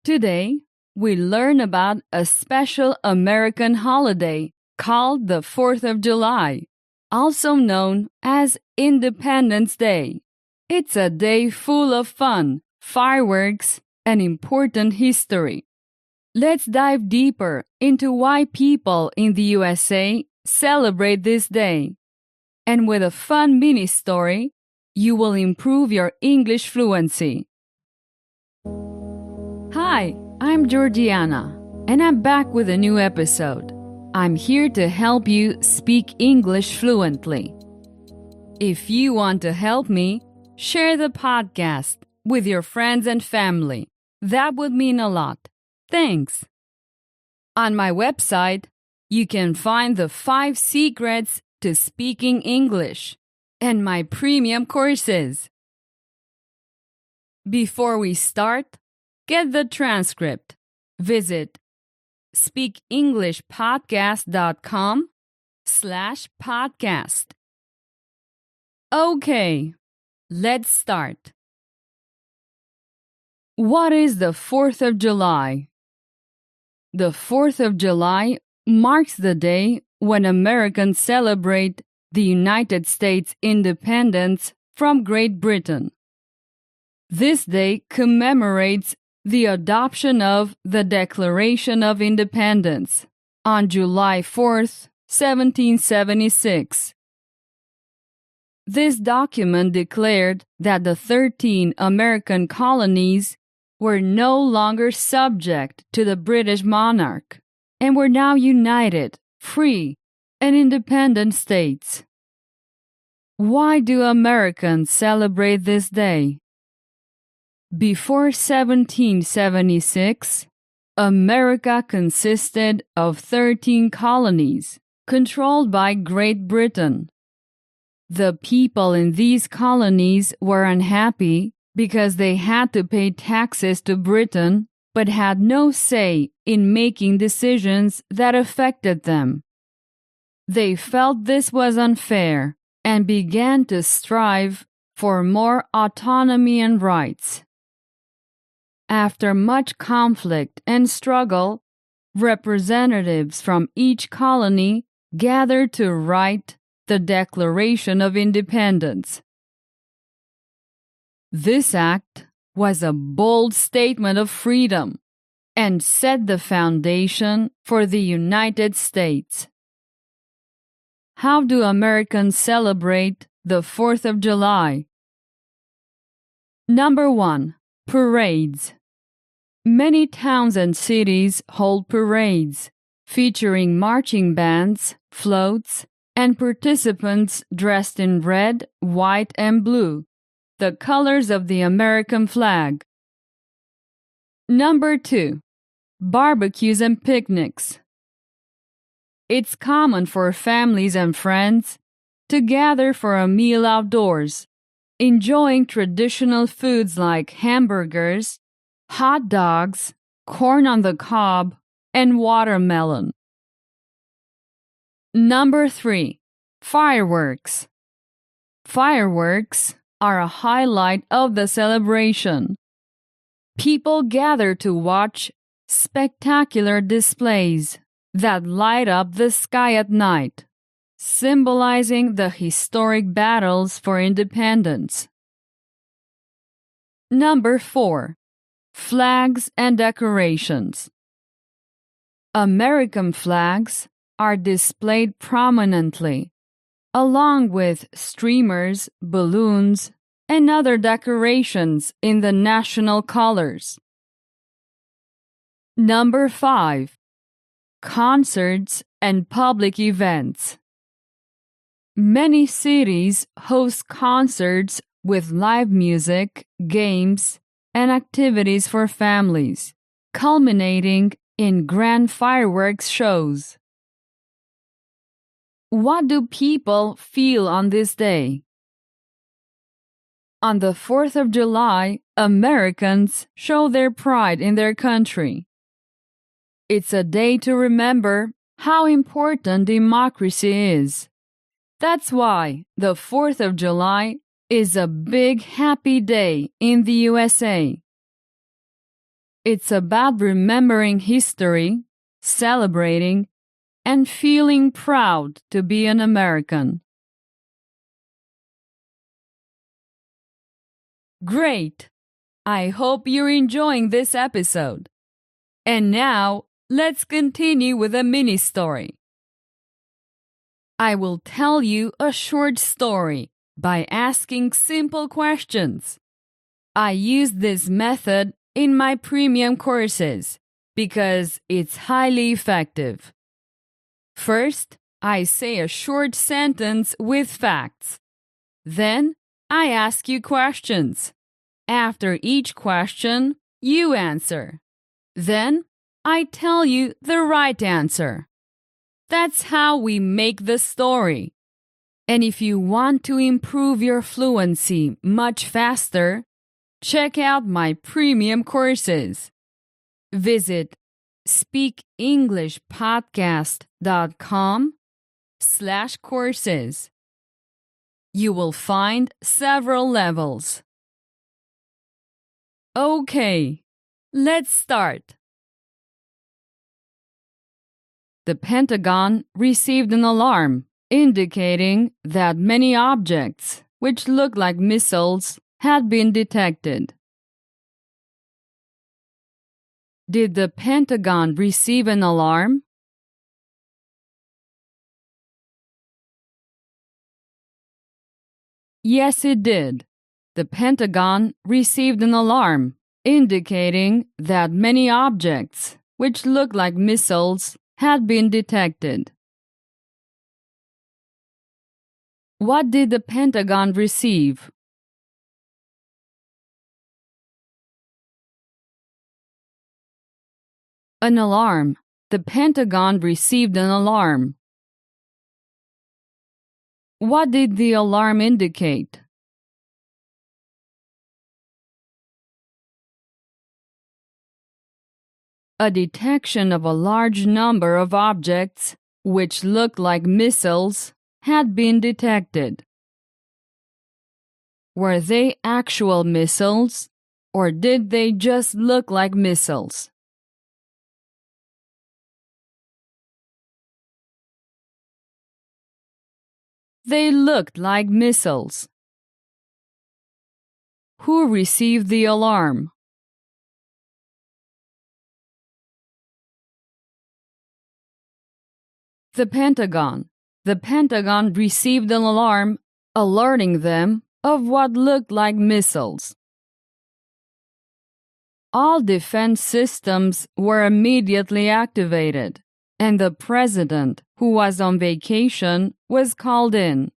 Today, we learn about a special American holiday called the 4th of July, also known as Independence Day. It's a day full of fun, fireworks, and important history. Let's dive deeper into why people in the USA celebrate this day. And with a fun mini story, you will improve your English fluency. Hi, I'm Georgiana, and I'm back with a new episode. I'm here to help you speak English fluently. If you want to help me, share the podcast with your friends and family. That would mean a lot. Thanks. On my website, you can find the 5 secrets to speaking English and my premium courses. Before we start, get the transcript. Visit speakenglishpodcast.com/podcast. Okay, let's start. What is the 4th of July? The 4th of July marks the day when Americans celebrate the United States' independence from Great Britain. This day commemorates the adoption of the Declaration of Independence on July 4th, 1776. This document declared that the 13 American colonies were no longer subject to the British monarch and were now united, free, and independent states. Why do Americans celebrate this day? Before 1776, America consisted of 13 colonies controlled by Great Britain. The people in these colonies were unhappy because they had to pay taxes to Britain but had no say in making decisions that affected them. They felt this was unfair and began to strive for more autonomy and rights. After much conflict and struggle, representatives from each colony gathered to write the Declaration of Independence. This act was a bold statement of freedom and set the foundation for the United States. How do Americans celebrate the 4th of July? Number 1. Parades. Many towns and cities hold parades featuring marching bands, floats, and participants dressed in red, white, and blue, the colors of the American flag. Number 2. Barbecues and picnics. It's common for families and friends to gather for a meal outdoors, enjoying traditional foods like hamburgers, hot dogs, corn on the cob, and watermelon. Number 3. Fireworks. Fireworks are a highlight of the celebration. People gather to watch spectacular displays that light up the sky at night, symbolizing the historic battles for independence. Number 4. Flags and decorations. American flags are displayed prominently, along with streamers, balloons, and other decorations in the national colors. Number 5. Concerts and public events. Many cities host concerts with live music, games, and activities for families, culminating in grand fireworks shows. What do people feel on this day? On the 4th of July, Americans show their pride in their country. It's a day to remember how important democracy is. That's why the 4th of July is a big happy day in the USA. It's about remembering history, celebrating, and feeling proud to be an American. Great! I hope you're enjoying this episode. And now, let's continue with a mini story. I will tell you a short story by asking simple questions. I use this method in my premium courses because it's highly effective. First, I say a short sentence with facts. Then, I ask you questions. After each question, you answer. Then, I tell you the right answer. That's how we make the story. And if you want to improve your fluency much faster, check out my premium courses. Visit speakenglishpodcast.com/courses. You will find several levels. Okay, let's start. The Pentagon received an alarm indicating that many objects, which looked like missiles, had been detected. Did the Pentagon receive an alarm? Yes, it did. The Pentagon received an alarm indicating that many objects, which looked like missiles, had been detected. What did the Pentagon receive? An alarm. The Pentagon received an alarm. What did the alarm indicate? A detection of a large number of objects, which looked like missiles, had been detected. Were they actual missiles, or did they just look like missiles? They looked like missiles. Who received the alarm? The Pentagon. The Pentagon received an alarm alerting them of what looked like missiles. All defense systems were immediately activated, and the president, who was on vacation, was called in.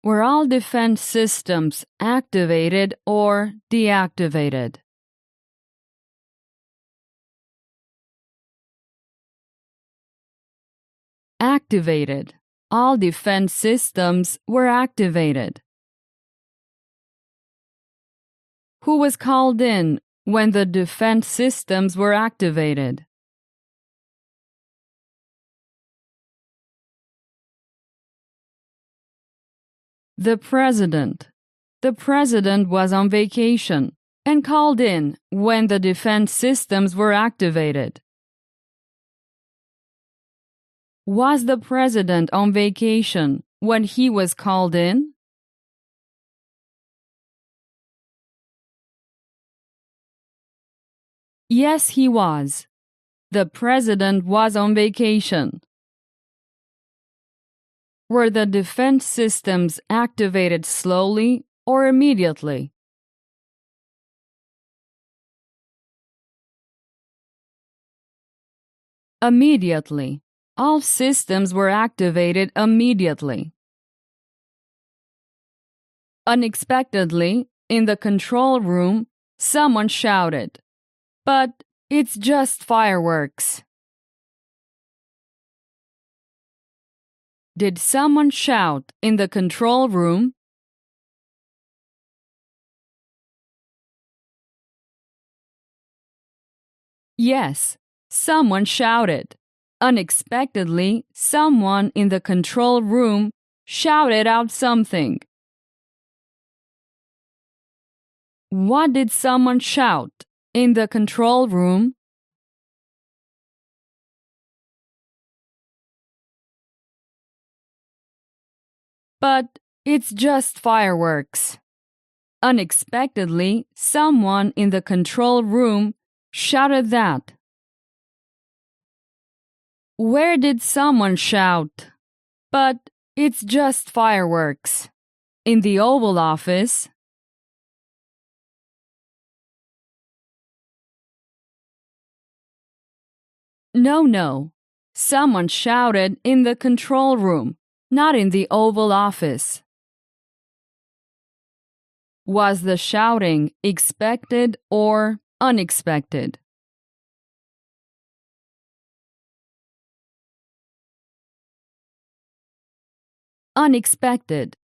Were all defense systems activated or deactivated? Activated. All defense systems were activated. Who was called in when the defense systems were activated? The president. The president was on vacation and called in when the defense systems were activated. Was the president on vacation when he was called in? Yes, he was. The president was on vacation. Were the defense systems activated slowly or immediately? Immediately. All systems were activated immediately. Unexpectedly, in the control room, someone shouted, "But it's just fireworks." Did someone shout in the control room? Yes, someone shouted. Unexpectedly, someone in the control room shouted out something. What did someone shout in the control room? But it's just fireworks. Unexpectedly, someone in the control room shouted that. Where did someone shout? But it's just fireworks. In the Oval Office. No. Someone shouted in the control room, not in the Oval Office. Was the shouting expected or unexpected? Unexpected.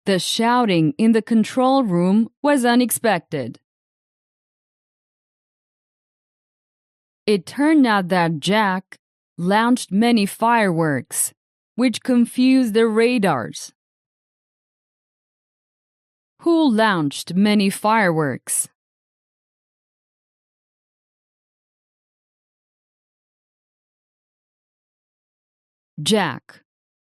The shouting in the control room was unexpected. It turned out that Jack launched many fireworks, which confused the radars. Who launched many fireworks? Jack.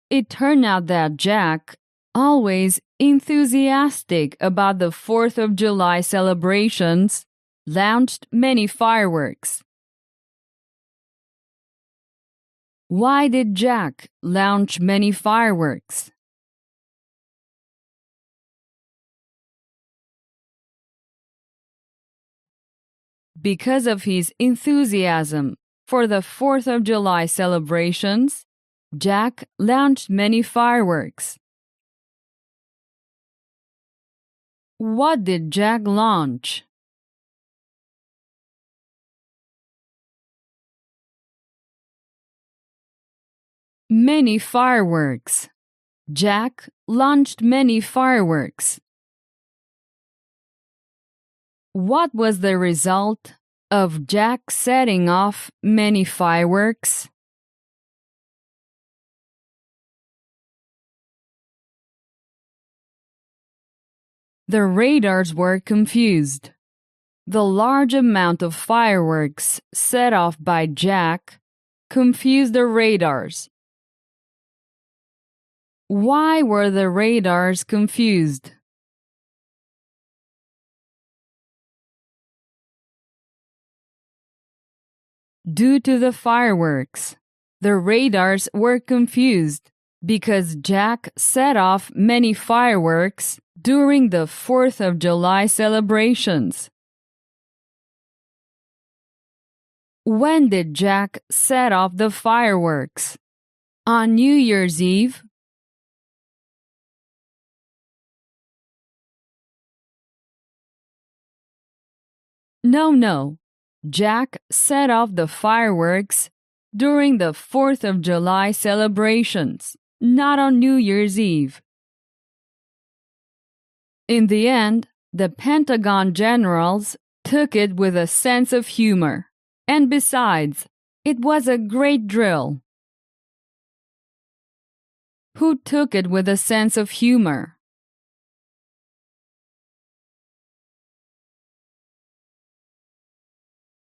It turned out that Jack, always enthusiastic about the 4th of July celebrations, launched many fireworks. Why did Jack launch many fireworks? Because of his enthusiasm for the 4th of July celebrations, Jack launched many fireworks. What did Jack launch? Many fireworks. Jack launched many fireworks. What was the result of Jack setting off many fireworks? The radars were confused. The large amount of fireworks set off by Jack confused the radars. Why were the radars confused? Due to the fireworks, the radars were confused because Jack set off many fireworks during the 4th of July celebrations. When did Jack set off the fireworks? On New Year's Eve? No. Jack set off the fireworks during the 4th of July celebrations, not on New Year's Eve. In the end, the Pentagon generals took it with a sense of humor, and besides, it was a great drill. Who took it with a sense of humor?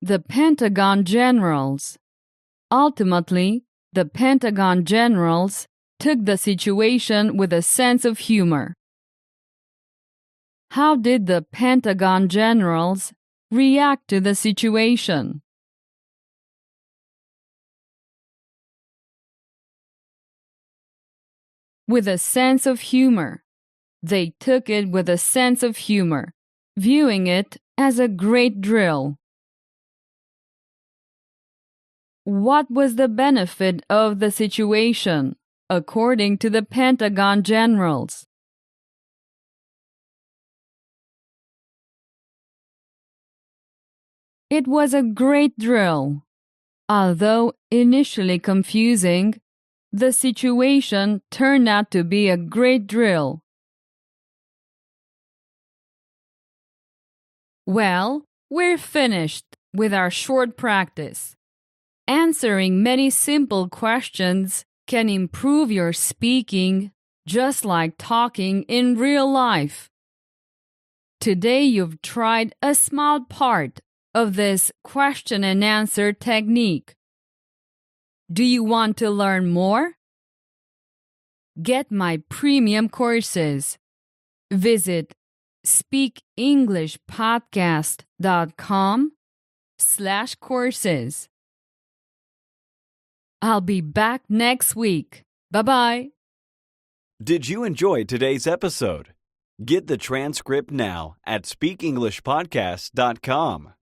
The Pentagon generals. Ultimately, the Pentagon generals took the situation with a sense of humor. How did the Pentagon generals react to the situation? With a sense of humor. They took it with a sense of humor, viewing it as a great drill. What was the benefit of the situation, according to the Pentagon generals? It was a great drill. Although initially confusing, the situation turned out to be a great drill. Well, we're finished with our short practice. Answering many simple questions can improve your speaking just like talking in real life. Today you've tried a small part of this question and answer technique. Do you want to learn more? Get my premium courses. Visit speakenglishpodcast.com/courses. I'll be back next week. Bye-bye. Did you enjoy today's episode? Get the transcript now at speakenglishpodcast.com.